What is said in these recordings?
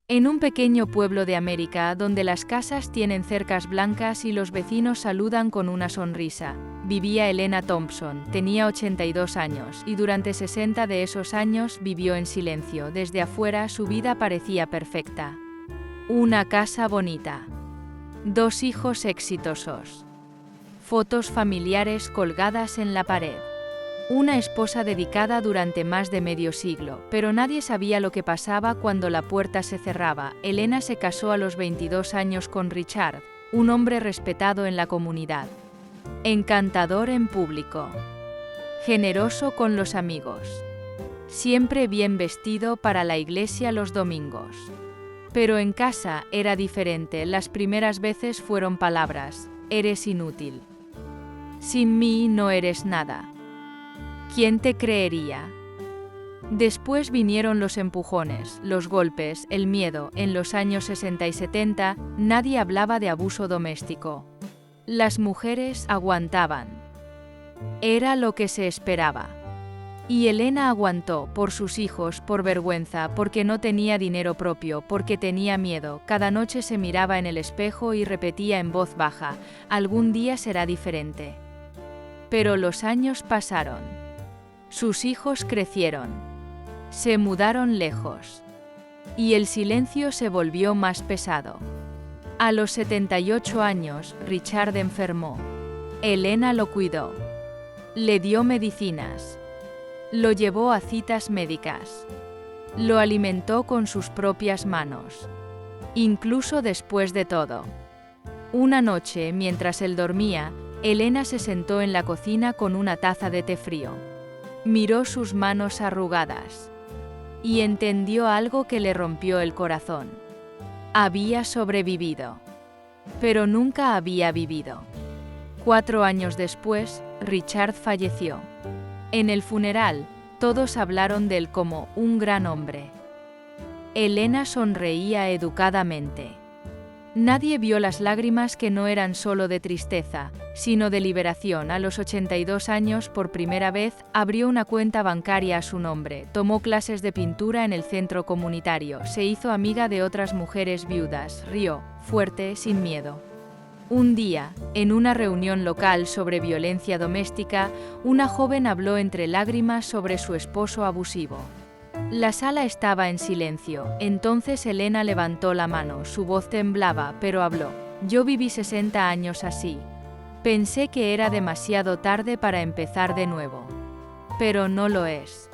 En un pequeño pueblo de América, donde las casas tienen cercas blancas y los vecinos saludan con una sonrisa, vivía Elena Thompson. Tenía 82 años, y durante 60 de esos años vivió en silencio. Desde afuera su vida parecía perfecta. Una casa bonita. 2 hijos exitosos. Fotos familiares colgadas en la pared. Una esposa dedicada durante más de medio siglo, pero nadie sabía lo que pasaba cuando la puerta se cerraba. Elena se casó a los 22 años con Richard, un hombre respetado en la comunidad. Encantador en público. Generoso con los amigos. Siempre bien vestido para la iglesia los domingos. Pero en casa era diferente. Las primeras veces fueron palabras: eres inútil. Sin mí no eres nada. ¿Quién te creería? Después vinieron los empujones, los golpes, el miedo. En los años 60 y 70, nadie hablaba de abuso doméstico. Las mujeres aguantaban. Era lo que se esperaba. Y Elena aguantó, por sus hijos, por vergüenza, porque no tenía dinero propio, porque tenía miedo. Cada noche se miraba en el espejo y repetía en voz baja: algún día será diferente. Pero los años pasaron. Sus hijos crecieron. Se mudaron lejos. Y el silencio se volvió más pesado. A los 78 años, Richard enfermó. Elena lo cuidó. Le dio medicinas. Lo llevó a citas médicas. Lo alimentó con sus propias manos. Incluso después de todo. Una noche, mientras él dormía, Elena se sentó en la cocina con una taza de té frío. Miró sus manos arrugadas. Y entendió algo que le rompió el corazón. Había sobrevivido. Pero nunca había vivido. 4 años después, Richard falleció. En el funeral, todos hablaron de él como un gran hombre. Elena sonreía educadamente. Nadie vio las lágrimas, que no eran solo de tristeza, sino de liberación. A los 82 años, por primera vez, abrió una cuenta bancaria a su nombre, tomó clases de pintura en el centro comunitario, se hizo amiga de otras mujeres viudas, rió, fuerte, sin miedo. Un día, en una reunión local sobre violencia doméstica, una joven habló entre lágrimas sobre su esposo abusivo. La sala estaba en silencio. Entonces Elena levantó la mano, su voz temblaba, pero habló. Yo viví 60 años así. Pensé que era demasiado tarde para empezar de nuevo. Pero no lo es.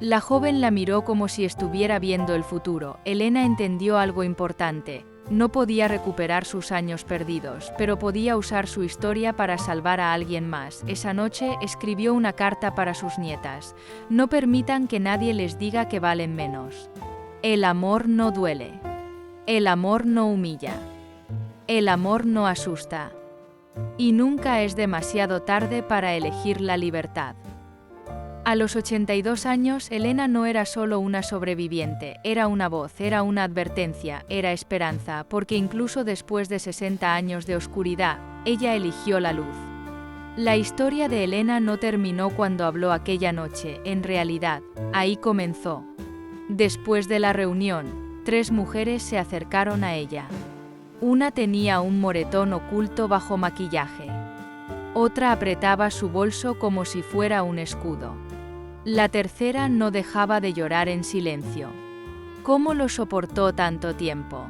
La joven la miró como si estuviera viendo el futuro. Elena entendió algo importante. No podía recuperar sus años perdidos, pero podía usar su historia para salvar a alguien más. Esa noche escribió una carta para sus nietas. No permitan que nadie les diga que valen menos. El amor no duele. El amor no humilla. El amor no asusta. Y nunca es demasiado tarde para elegir la libertad. A los 82 años, Elena no era solo una sobreviviente, era una voz, era una advertencia, era esperanza, porque incluso después de 60 años de oscuridad, ella eligió la luz. La historia de Elena no terminó cuando habló aquella noche, en realidad, ahí comenzó. Después de la reunión, 3 mujeres se acercaron a ella. Una tenía un moretón oculto bajo maquillaje. Otra apretaba su bolso como si fuera un escudo. La tercera no dejaba de llorar en silencio. ¿Cómo lo soportó tanto tiempo?,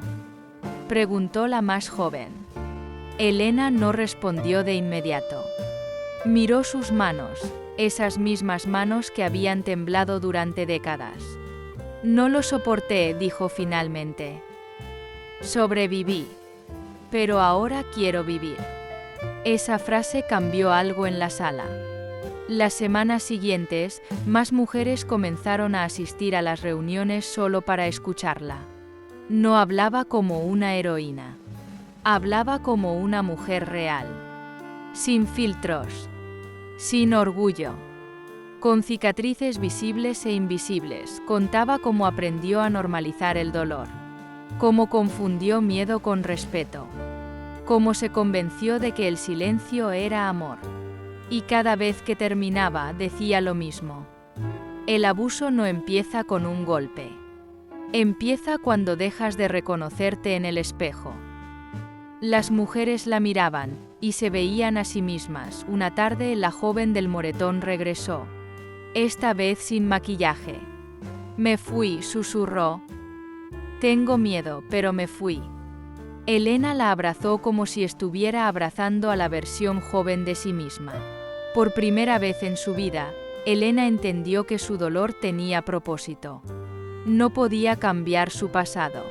preguntó la más joven. Elena no respondió de inmediato. Miró sus manos, esas mismas manos que habían temblado durante décadas. No lo soporté, dijo finalmente. Sobreviví. Pero ahora quiero vivir. Esa frase cambió algo en la sala. Las semanas siguientes, más mujeres comenzaron a asistir a las reuniones solo para escucharla. No hablaba como una heroína. Hablaba como una mujer real. Sin filtros. Sin orgullo. Con cicatrices visibles e invisibles, contaba cómo aprendió a normalizar el dolor. Cómo confundió miedo con respeto. Cómo se convenció de que el silencio era amor. Y cada vez que terminaba, decía lo mismo. El abuso no empieza con un golpe. Empieza cuando dejas de reconocerte en el espejo. Las mujeres la miraban y se veían a sí mismas. Una tarde, la joven del moretón regresó. Esta vez sin maquillaje. Me fui, susurró. Tengo miedo, pero me fui. Elena la abrazó como si estuviera abrazando a la versión joven de sí misma. Por primera vez en su vida, Elena entendió que su dolor tenía propósito. No podía cambiar su pasado,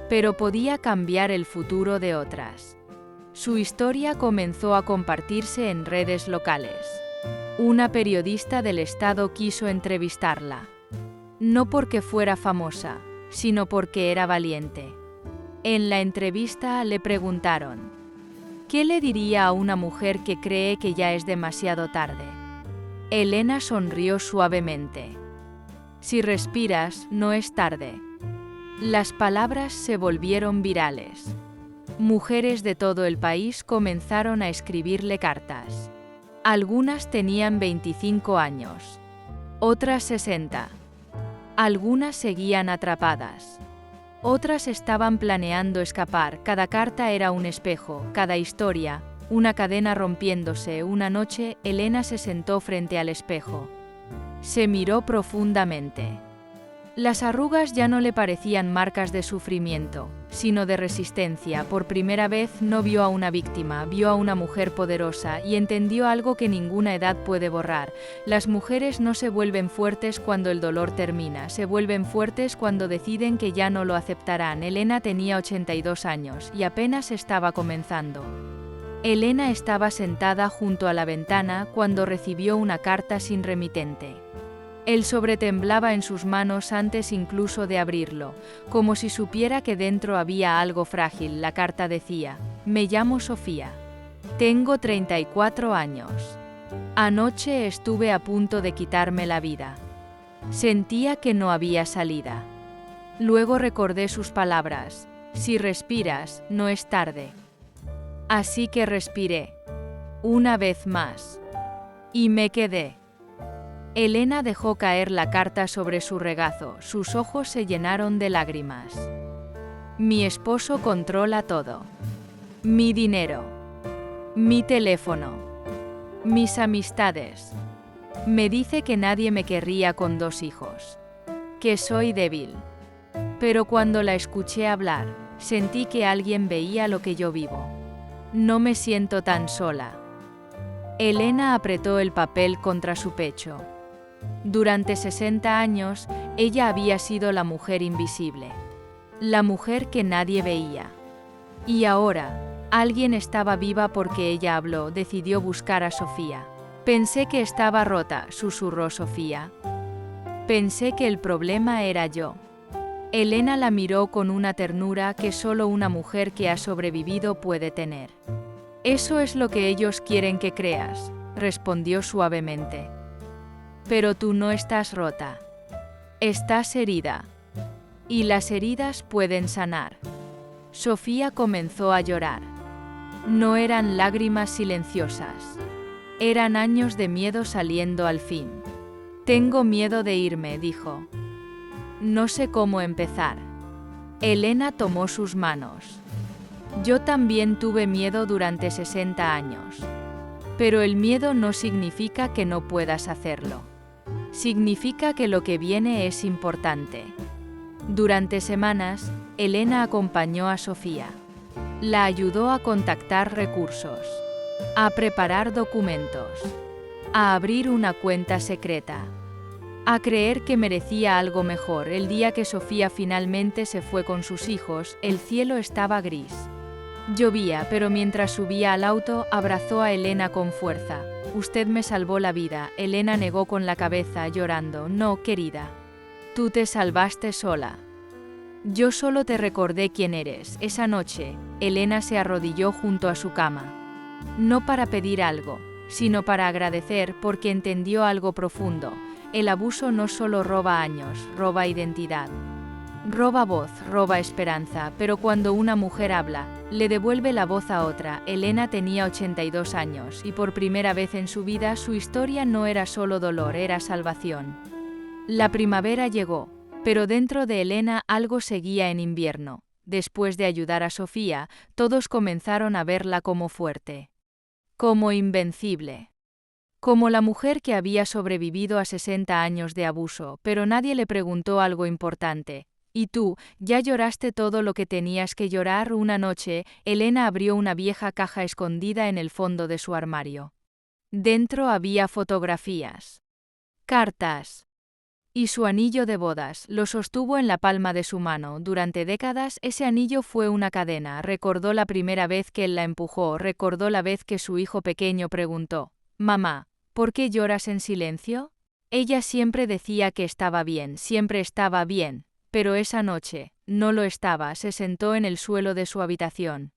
pero podía cambiar el futuro de otras. Su historia comenzó a compartirse en redes locales. Una periodista del estado quiso entrevistarla. No porque fuera famosa, sino porque era valiente. En la entrevista le preguntaron: ¿qué le diría a una mujer que cree que ya es demasiado tarde? Elena sonrió suavemente. Si respiras, no es tarde. Las palabras se volvieron virales. Mujeres de todo el país comenzaron a escribirle cartas. Algunas tenían 25 años, otras 60. Algunas seguían atrapadas. Otras estaban planeando escapar. Cada carta era un espejo, cada historia, una cadena rompiéndose. Una noche, Elena se sentó frente al espejo. Se miró profundamente. Las arrugas ya no le parecían marcas de sufrimiento, sino de resistencia. Por primera vez no vio a una víctima, vio a una mujer poderosa y entendió algo que ninguna edad puede borrar. Las mujeres no se vuelven fuertes cuando el dolor termina, se vuelven fuertes cuando deciden que ya no lo aceptarán. Elena tenía 82 años y apenas estaba comenzando. Elena estaba sentada junto a la ventana cuando recibió una carta sin remitente. El sobre temblaba en sus manos antes incluso de abrirlo, como si supiera que dentro había algo frágil. La carta decía: me llamo Sofía. Tengo 34 años. Anoche estuve a punto de quitarme la vida. Sentía que no había salida. Luego recordé sus palabras: si respiras, no es tarde. Así que respiré. Una vez más. Y me quedé. Elena dejó caer la carta sobre su regazo, sus ojos se llenaron de lágrimas. Mi esposo controla todo. Mi dinero. Mi teléfono. Mis amistades. Me dice que nadie me querría con 2 hijos. Que soy débil. Pero cuando la escuché hablar, sentí que alguien veía lo que yo vivo. No me siento tan sola. Elena apretó el papel contra su pecho. Durante 60 años, ella había sido la mujer invisible. La mujer que nadie veía. Y ahora, alguien estaba viva porque ella habló, decidió buscar a Sofía. Pensé que estaba rota, susurró Sofía. Pensé que el problema era yo. Elena la miró con una ternura que solo una mujer que ha sobrevivido puede tener. Eso es lo que ellos quieren que creas, respondió suavemente. Pero tú no estás rota. Estás herida. Y las heridas pueden sanar. Sofía comenzó a llorar. No eran lágrimas silenciosas. Eran años de miedo saliendo al fin. Tengo miedo de irme, dijo. No sé cómo empezar. Elena tomó sus manos. Yo también tuve miedo durante 60 años. Pero el miedo no significa que no puedas hacerlo. Significa que lo que viene es importante. Durante semanas, Elena acompañó a Sofía. La ayudó a contactar recursos, a preparar documentos, a abrir una cuenta secreta, a creer que merecía algo mejor. El día que Sofía finalmente se fue con sus hijos, el cielo estaba gris. Llovía, pero mientras subía al auto, abrazó a Elena con fuerza. Usted me salvó la vida. Elena negó con la cabeza, llorando. No, querida. Tú te salvaste sola. Yo solo te recordé quién eres. Esa noche, Elena se arrodilló junto a su cama. No para pedir algo, sino para agradecer, porque entendió algo profundo. El abuso no solo roba años, roba identidad. Roba voz, roba esperanza, pero cuando una mujer habla, le devuelve la voz a otra. Elena tenía 82 años y por primera vez en su vida su historia no era solo dolor, era salvación. La primavera llegó, Pero dentro de Elena algo seguía en invierno. Después de ayudar a Sofía, todos comenzaron a verla como fuerte, como invencible, como la mujer que había sobrevivido a 60 años de abuso, pero nadie le preguntó algo importante. ¿Y tú, ya lloraste todo lo que tenías que llorar? Una noche, Elena abrió una vieja caja escondida en el fondo de su armario. Dentro había fotografías, cartas y su anillo de bodas. Lo sostuvo en la palma de su mano. Durante décadas ese anillo fue una cadena. Recordó la primera vez que él la empujó, recordó la vez que su hijo pequeño preguntó: «Mamá, ¿por qué lloras en silencio?». Ella siempre decía que estaba bien, siempre estaba bien, pero esa noche no lo estaba. Se sentó en el suelo de su habitación.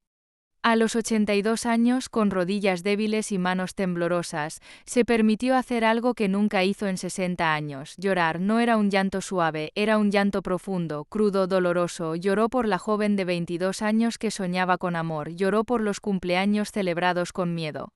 A los 82 años, con rodillas débiles y manos temblorosas, se permitió hacer algo que nunca hizo en 60 años. Llorar. No era un llanto suave, era un llanto profundo, crudo, doloroso. Lloró por la joven de 22 años que soñaba con amor, lloró por los cumpleaños celebrados con miedo.